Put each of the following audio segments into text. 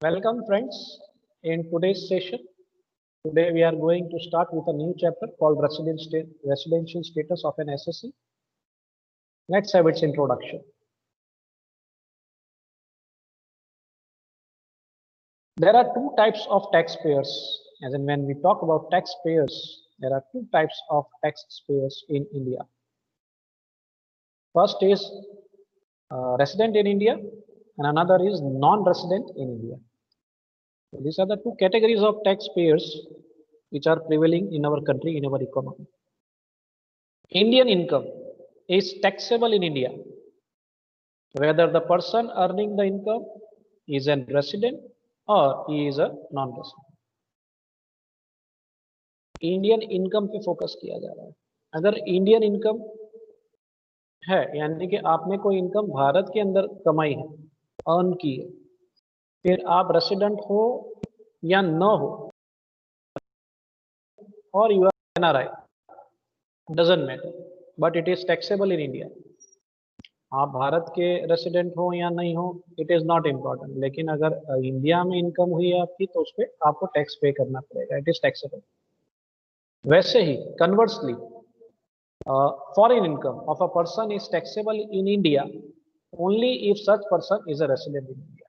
Welcome friends. In today's session, today we are going to start with a new chapter called Residential Status of an SSC. Let's have its introduction. There are two types of taxpayers. As in when we talk about taxpayers, there are two types of taxpayers in India. First is resident in India and another is non-resident in India. So these are the two categories of taxpayers which are prevailing in our country, in our economy. Indian income is taxable in India, whether the person earning the income is a resident or he is a non-resident. Indian income पे focus किया जा रहा है. अगर Indian income है यानी कि आपने कोई इनकम भारत के अंदर कमाई है, अर्न की है, फिर आप रेसिडेंट हो या न हो और you are NRI, doesn't matter, but it is taxable in India. आप भारत के रेसिडेंट हो या नहीं हो, इट इज नॉट इम्पोर्टेंट, लेकिन अगर इंडिया में इनकम हुई है आपकी तो उस पर आपको टैक्स पे करना पड़ेगा. It is taxable. वैसे ही conversely foreign income of a person is taxable in India only if such person is a resident in India.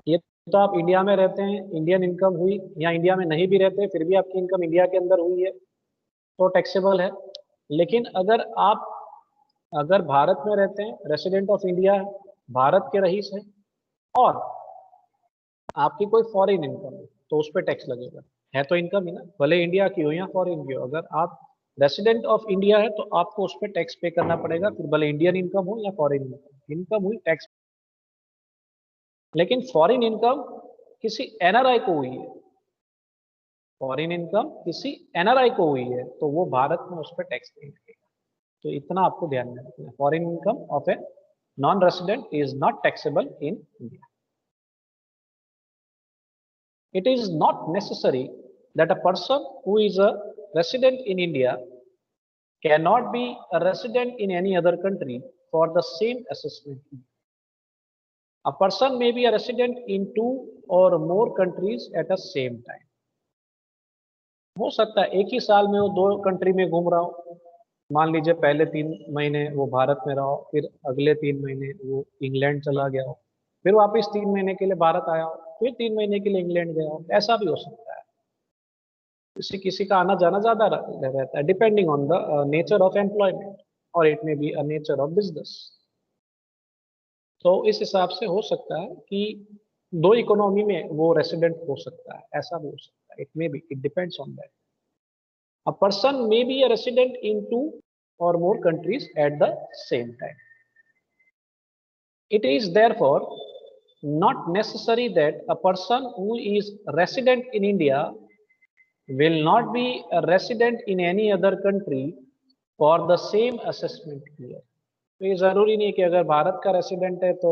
ये तो आप इंडिया में रहते हैं, इंडियन इनकम हुई, या इंडिया में नहीं भी रहते फिर भी आपकी इनकम इंडिया के अंदर हुई है तो टैक्सेबल है. लेकिन अगर भारत में रहते हैं, रेसिडेंट ऑफ इंडिया है, भारत के रईस हैं और आपकी कोई फॉरेन इनकम है तो उस पर टैक्स लगेगा. है तो इनकम ही ना, भले इंडिया की हो या फॉरेन की हो. अगर आप रेसिडेंट ऑफ इंडिया है तो आपको उस पर टैक्स पे करना पड़ेगा, फिर भले इंडियन इनकम हो या फॉरेन इनकम हुई टैक्स. लेकिन फॉरेन इनकम किसी एनआरआई को हुई है, फॉरेन इनकम किसी एनआरआई को हुई है तो वो भारत में उस पर टैक्स नहीं लगेगा. तो इतना आपको ध्यान में रखना है. Foreign income of a non resident is not taxable in India. It is not necessary that a person who is a resident in India cannot be a resident in any other country for the same assessment. A person may be a resident in two or more countries at the same time. हो सकता है एक ही साल में वो दो country में घूम रहा हो. मान लीजिए पहले 3 महीने वो भारत में रहा हो, फिर अगले 3 महीने वो इंग्लैंड चला गया हो, फिर वापस 3 महीने के लिए भारत आया हो, फिर 3 महीने के लिए इंग्लैंड गया हो. ऐसा भी हो सकता है. किसी का आना जाना ज्यादा रहता है, depending on the nature of employment, और it may be a nature of business. तो इस हिसाब से हो सकता है कि दो इकोनॉमी में वो रेसिडेंट हो सकता है, ऐसा भी हो सकता है. It may be, it depends on that. A person may be a resident in two or more countries at the same time. It is therefore not necessary that a person who is resident in India will not be a resident in any other country for the same assessment year. तो ये जरूरी नहीं है कि अगर भारत का resident है तो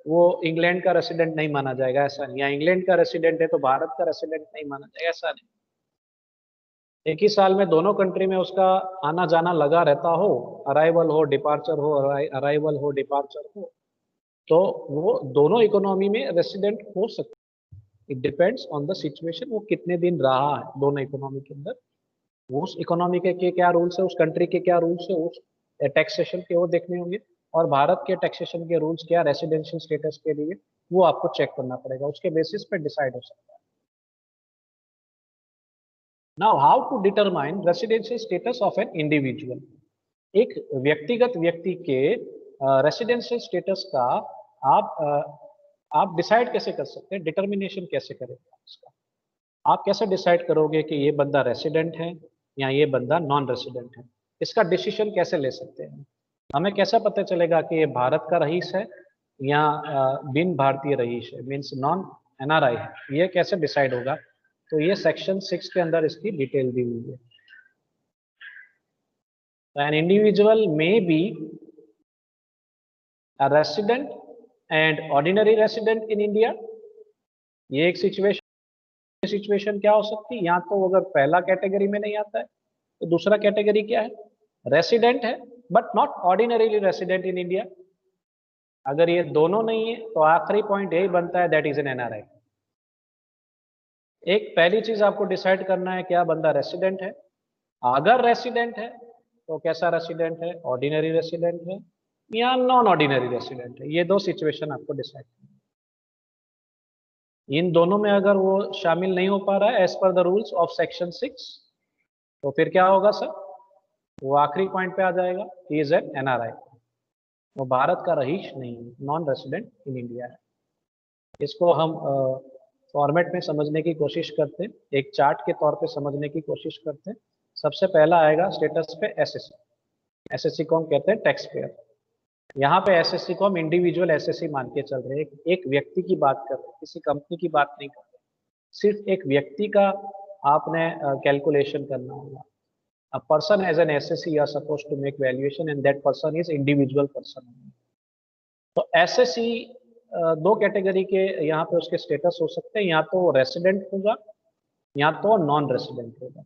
वो इंग्लैंड का रेसिडेंट नहीं माना जाएगा, ऐसा नहीं. या इंग्लैंड का रेसिडेंट है तो भारत का रेसिडेंट नहीं माना जाएगा, ऐसा नहीं. एक ही साल में दोनों कंट्री में उसका आना जाना लगा रहता हो, अराइवल हो डिपार्चर हो, अराइवल हो डिपार्चर हो, तो वो दोनों इकोनॉमी में रेसिडेंट हो सकता है. It depends on the situation, वो कितने दिन रहा है दोनों इकोनॉमी के अंदर, वो उस इकोनॉमी के क्या रूल्स है, उस कंट्री के क्या रूल्स है, उस टैक्सेशन के वो देखने होंगे, और भारत के टैक्सेशन के रूल्स क्या रेसिडेंशियल स्टेटस के लिए वो आपको चेक करना पड़ेगा. उसके बेसिस पे डिसाइड हो सकता है. Now how to determine residential status of an individual. एक व्यक्तिगत व्यक्ति के रेसिडेंशियल स्टेटस का आप डिसाइड कैसे कर सकते हैं, डिटर्मिनेशन कैसे करेंगे इसका. आप कैसे डिसाइड करोगे कि ये बंदा रेसिडेंट है या ये बंदा नॉन रेसिडेंट है. इसका डिसीजन कैसे ले सकते हैं. हमें कैसा पता चलेगा कि ये भारत का रईस है या बिन भारतीय रईस है, मीन्स नॉन एनआरआई है. ये कैसे डिसाइड होगा, तो ये सेक्शन 6 के अंदर इसकी डिटेल दी हुई है. An individual may be a resident and ordinary resident in India. ये एक सिचुएशन क्या हो सकती है, या तो अगर पहला कैटेगरी में नहीं आता है तो दूसरा कैटेगरी क्या है, रेसिडेंट है but not ordinarily resident in India. अगर ये दोनों नहीं है तो आखिरी पॉइंट यही बनता है, दैट इज एन एनआरआई। एक पहली चीज आपको डिसाइड करना है, क्या बंदा रेसिडेंट है। अगर रेसिडेंट है तो कैसा रेसिडेंट है, ऑर्डिनरी रेसिडेंट है या नॉन ऑर्डिनरी रेसिडेंट है। ये दो सिचुएशन आपको डिसाइड करना है। इन दोनों में अगर वो शामिल नहीं हो पा रहा है as per the rules of section 6, तो फिर क्या होगा सर, वो आखिरी पॉइंट पे आ जाएगा, ही इज एन एनआरआई, वो भारत का रहीश नहीं है, नॉन रेसिडेंट इन इंडिया है। इसको हम फॉर्मेट में समझने की कोशिश करते हैं, एक चार्ट के तौर पे समझने की कोशिश करते हैं। सबसे पहला आएगा स्टेटस पे एसएससी। एसएससी को हम कहते हैं टैक्स पेयर। यहाँ पे एसएससी को हम इंडिविजुअल एसएससी मान के चल रहे हैं, एक व्यक्ति की बात कर रहे हैं, किसी कंपनी की बात नहीं कर रहे, सिर्फ एक व्यक्ति का आपने कैलकुलेशन करना होगा। A person as an SSC you are supposed to make valuation and that person is individual person। तो SSC दो कैटेगरी के यहाँ पे उसके स्टेटस हो सकते हैं, या तो वो रेसिडेंट होगा या तो नॉन रेसिडेंट होगा।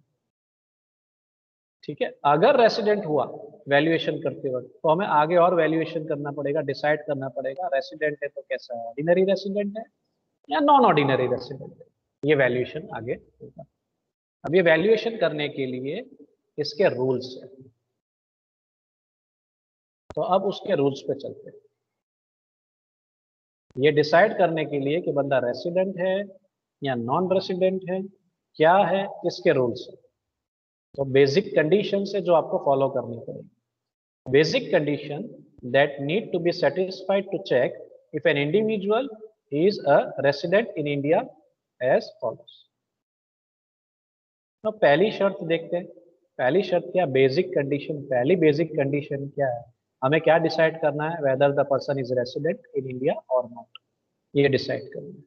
ठीक है, अगर रेसिडेंट हुआ वैल्यूएशन करते वक्त तो हमें आगे और वैल्यूएशन करना पड़ेगा, डिसाइड करना पड़ेगा रेसिडेंट है तो कैसा है, ऑर्डिनरी रेसिडेंट है या नॉन ऑर्डिनरी रेसिडेंट है, ये वैल्यूएशन आगे होगा। अब ये वैल्यूएशन करने के लिए इसके रूल्स है, तो अब उसके रूल्स पे चलते हैं। ये डिसाइड करने के लिए कि बंदा रेसिडेंट है या नॉन रेसिडेंट है, क्या है इसके रूल्स है। तो बेसिक कंडीशन है जो आपको फॉलो करनी पड़ेगी। Basic condition that need to be satisfied to check if an individual is a resident in India as follows. तो पहली शर्त देखते हैं, पहली शर्त क्या, बेसिक कंडीशन। पहली बेसिक कंडीशन क्या है, हमें क्या डिसाइड करना है, whether the person is resident in India और नॉट, ये डिसाइड करना है।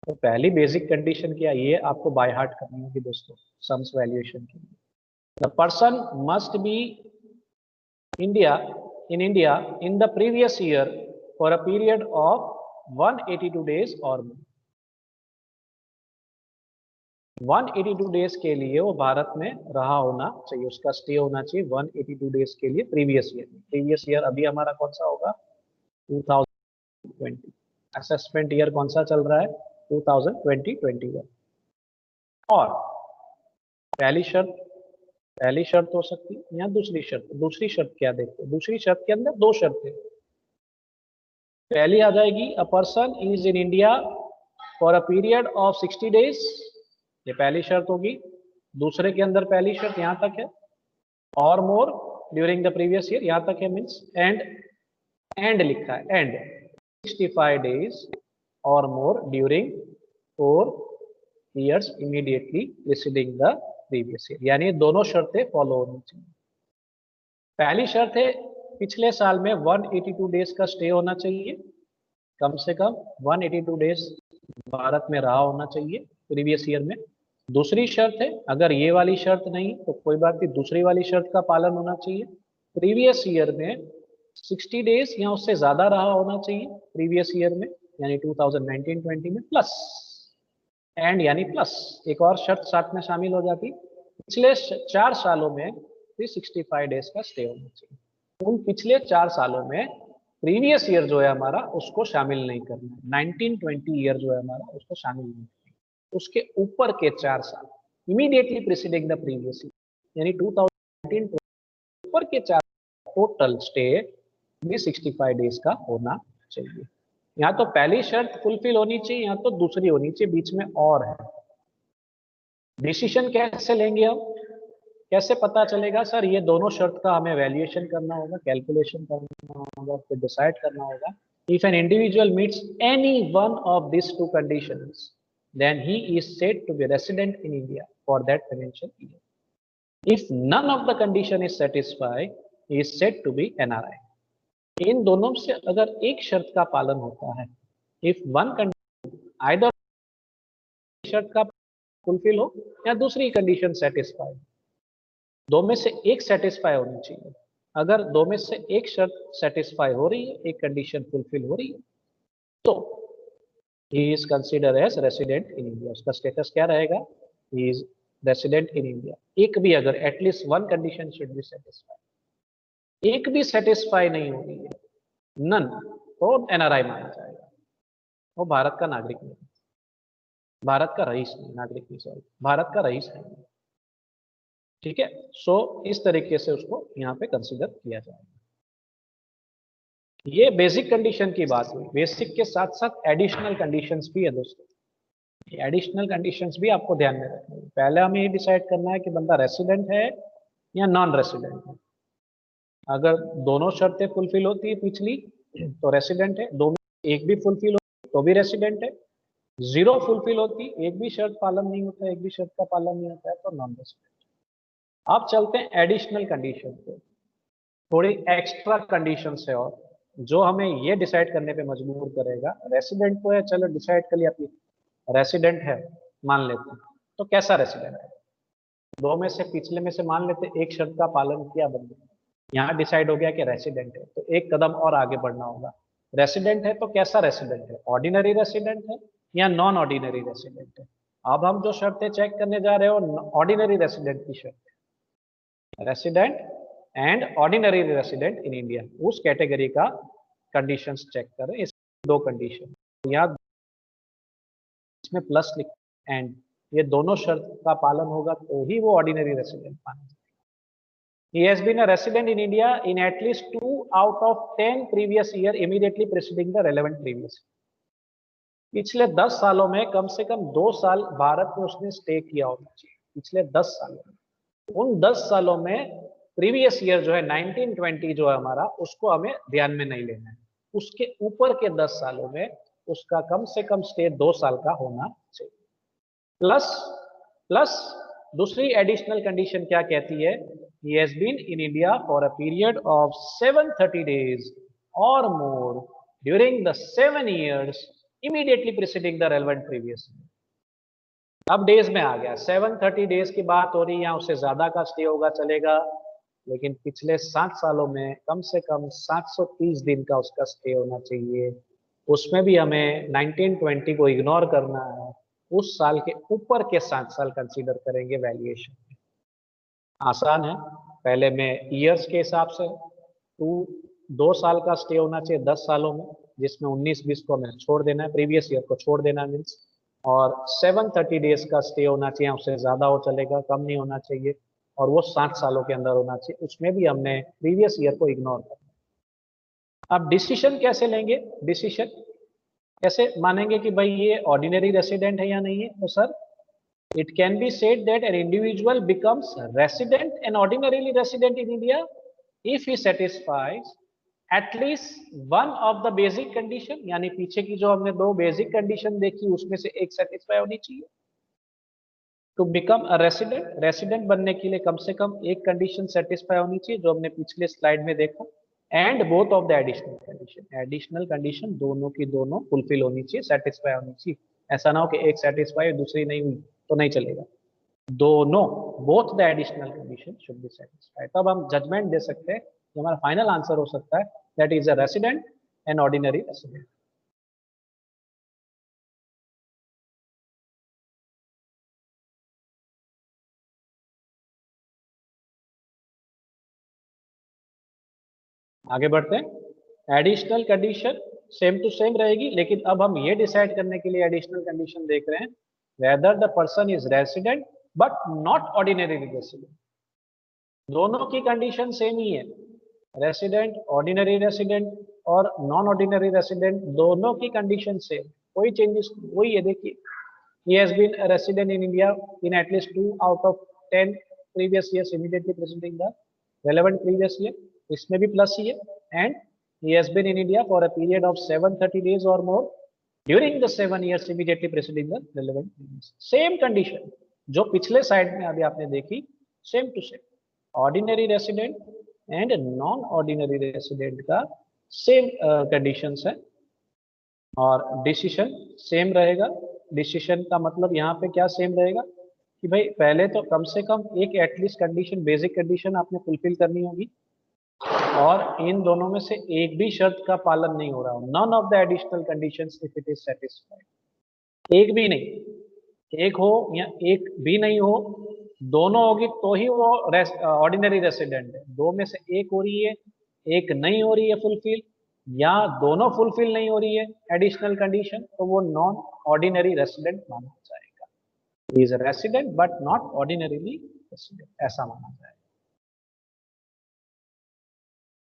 तो पहली बेसिक कंडीशन क्या, ये आपको बाय हार्ट करनी होगी दोस्तों सम्स वैल्यूएशन के लिए। The person must be India in the previous year for a period of 182 days or more। 182 days के लिए वो भारत में रहा होना चाहिए, उसका स्टे होना चाहिए 182 डेज के लिए प्रीवियस ईयर में। प्रीवियस ईयर अभी हमारा कौन सा होगा, 2020। असेसमेंट ईयर कौन सा चल रहा है, 2020-21। और पहली शर्त हो सकती है या दूसरी शर्त। दूसरी शर्त क्या देखते हैं, दूसरी शर्त के अंदर दो शर्तें। पहली आ जाएगी, a person is in India for a period of 60 days, ये पहली शर्त होगी। दूसरे के अंदर पहली शर्त यहां तक है, और मोर ड्यूरिंग द प्रीवियस ईयर, यहां तक है मीन्स एंड लिखा है, एंड 65 डेज और मोर during 4 years immediately preceding the previous year, यानी दोनों शर्तें फॉलो होनी चाहिए। पहली शर्त है, पिछले साल में 182 डेज का स्टे होना चाहिए, कम से कम 182 डेज भारत में रहा होना चाहिए प्रीवियस ईयर में। दूसरी शर्त है, अगर ये वाली शर्त नहीं तो कोई बात नहीं, दूसरी वाली शर्त का पालन होना चाहिए, प्रीवियस ईयर में 60 डेज या उससे ज्यादा रहा होना चाहिए प्रीवियस ईयर में, यानी 2019-20 में, प्लस एंड यानी प्लस एक और शर्त साथ में शामिल हो जाती, पिछले 4 सालों में 365 डेज का स्टे होना चाहिए। उन पिछले 4 सालों में प्रीवियस ईयर जो है हमारा उसको शामिल नहीं करना है, 1920 ईयर जो है हमारा उसको शामिल नहीं करना है, उसके ऊपर के 4 साल immediately preceding the previous year, यानी 2019 ऊपर के 4 टोटल स्टे 365 डेज का होना चाहिए। यहाँ तो पहली शर्त फुलफिल होनी चाहिए, यहाँ तो दूसरी होनी चाहिए, बीच में और है। डिसीजन कैसे लेंगे हम, कैसे पता चलेगा सर, ये दोनों शर्त का हमें वैल्यूएशन करना होगा, कैलकुलेशन करना होगा, फिर डिसाइड करना होगा। If an individual meets any one of this two conditions then he is said to be resident in India for that financial year. If none of the condition is satisfied he is said to be NRI. इन दोनों से अगर एक शर्त का पालन होता है, इफ वन कंडीशन आइदर शर्त का फुलफिल हो या दूसरी कंडीशन सेटिस्फाई, दो में से एक सेटिस्फाई होनी चाहिए। अगर दो में से एक शर्त सेटिस्फाई हो रही है, एक कंडीशन फुलफिल हो रही है, तो he is consider as resident in India. उसका स्टेटस क्या रहेगा, he is resident in India. एक भी अगर at least one condition should be satisfy, एक भी सेटिस्फाई नहीं हो रही है, नन, तो एनआरआई माना जाएगा, वो भारत का नागरिक नहीं, भारत का रईस नहीं, नागरिक नहीं सॉरी, भारत का रईस नहीं। ठीक है, सो इस तरीके से उसको यहाँ पे कंसीडर किया जाएगा। ये बेसिक कंडीशन की बात हुई, बेसिक के साथ साथ एडिशनल कंडीशंस भी है दोस्तों। एडिशनल कंडीशंस भी आपको ध्यान में रखनी है। पहले हमें ये डिसाइड करना है कि बंदा रेसिडेंट है या नॉन रेसिडेंट है। अगर दोनों शर्तें फुलफिल होती है पिछली तो रेसिडेंट है, दो में एक भी फुलफिल हो तो भी रेसिडेंट है, जीरो फुलफिल होती, एक भी शर्त पालन नहीं होता, एक भी शर्त का पालन नहीं होता है तो नॉन रेसिडेंट। अब चलते हैं एडिशनल कंडीशन पे, थोड़ी एक्स्ट्रा कंडीशन है और जो हमें ये डिसाइड करने पे मजबूर करेगा। रेसिडेंट तो है, चलो डिसाइड कर लिया, रेसिडेंट है मान लेते हैं, तो कैसा रेसिडेंट है? दो में से पिछले में से मान लेते एक शर्त का पालन किया बंदे, यहाँ डिसाइड हो गया कि रेसिडेंट है, तो एक कदम और आगे बढ़ना होगा। रेसिडेंट है तो कैसा रेसिडेंट है? ऑर्डिनरी रेसिडेंट है या नॉन ऑर्डिनरी रेसिडेंट है? अब हम जो शर्तें चेक करने जा रहे हो ऑर्डिनरी रेसिडेंट की शर्त, resident and ordinary resident in India, उस कैटेगरी का कंडीशंस चेक करें। इस दो कंडीशन यहाँ इसमें प्लस लिख, एंड ये दोनों शर्त का पालन होगा तो ही वो ऑर्डिनरी रेसिडेंट माना जाएगा। He has been a resident in India in at least 2 out of 10 previous year immediately preceding the relevant previous year. पिछले 10 सालों में कम से कम 2 साल भारत में उसने स्टे किया होना चाहिए, पिछले 10 सालों में। उन 10 सालों में प्रीवियस ईयर जो है 1920 जो है हमारा, उसको हमें ध्यान में नहीं लेना है। उसके ऊपर के 10 सालों में उसका कम से कम स्टे 2 साल का होना चाहिए। प्लस प्लस दूसरी एडिशनल कंडीशन क्या कहती है? He has been in India for a period of 730 days or more during the 7 years immediately preceding the relevant previous year. अब डेज में आ गया, 730 डेज की बात हो रही है, या उससे ज्यादा का स्टे होगा चलेगा, लेकिन पिछले 7 सालों में कम से कम 730 दिन का उसका स्टे होना चाहिए। उसमें भी हमें 1920 को इग्नोर करना है, उस साल के ऊपर के 7 साल कंसीडर करेंगे वैल्यूएशन में। आसान है, पहले में ईयर्स के हिसाब से 2 साल का स्टे होना चाहिए 10 सालों में, जिसमें 19-20 को हमें छोड़ देना है, प्रीवियस ईयर को छोड़ देना है मीन्स, और 730 डेज का स्टे होना चाहिए, उससे ज्यादा हो चलेगा, कम नहीं होना चाहिए, और वो 7 सालों के अंदर होना चाहिए, उसमें भी हमने प्रीवियस ईयर को इग्नोर करना। अब डिसीजन कैसे लेंगे? डिसीजन कैसे मानेंगे कि भाई ये ऑर्डिनरी रेसिडेंट है या नहीं है? तो sir, it can be said that an individual becomes resident and ordinarily resident in India if he satisfies at least one of the basic condition, यानी पीछे की जो हमने 2 बेसिक कंडीशन देखी उसमें से एक सेटिस्फाई होनी चाहिए। To become a resident, resident बनने के लिए कम से कम एक कंडीशन सेटिस्फाई होनी चाहिए जो हमने पिछले स्लाइड में देखा, and both of the additional condition, additional condition दोनों की दोनों फुलफिल होनी चाहिए, सेटिस्फाई होनी चाहिए। ऐसा ना हो कि एक सेटिस्फाई दूसरी नहीं हुई तो नहीं चलेगा, दोनों, both the additional condition should be satisfied. तब हम जजमेंट दे सकते हैं कि हमारा फाइनल आंसर हो सकता है that is a resident and ordinary resident. आगे बढ़ते हैं। Additional condition same to same रहेगी, लेकिन अब हम ये डिसाइड करने के लिए एडिशनल कंडीशन देख रहे हैं weather the person is resident but not ordinary resident. दोनों की कंडीशन सेम ही है, रेसिडेंट, ऑर्डिनरी रेसिडेंट और नॉन ऑर्डिनरी रेसिडेंट, दोनों की कंडीशन सेम, कोई चेंजेस वही है। देखिए, he has been a resident in India in at least 2 out of 10 previous years immediately preceding the relevant previous year, इसमें भी प्लस ही है, and he has been in India for a period of 730 days or more during the 7 years immediately preceding the relevant previous। Same condition जो पिछले side में अभी आपने देखी, same to same, ordinary resident and non ordinary resident का same conditions है, और decision same रहेगा। डिसीजन का मतलब यहाँ पे क्या सेम रहेगा कि भाई पहले तो कम से कम एक एटलीस्ट कंडीशन, बेसिक कंडीशन आपने फुलफिल करनी होगी, और इन दोनों में से एक भी शर्त का पालन नहीं हो रहा हो, none of the additional conditions if it is satisfied, एक भी नहीं, एक हो या एक भी नहीं हो, दोनों होगी तो ही वो ऑर्डिनरी रेसिडेंट है। दो में से एक हो रही है, एक नहीं हो रही है फुलफिल, या दोनों फुलफिल नहीं हो रही है एडिशनल कंडीशन, तो वो नॉन ऑर्डिनरी रेसिडेंट माना जाएगा। ही is resident but not ordinarily resident, ऐसा माना जाएगा।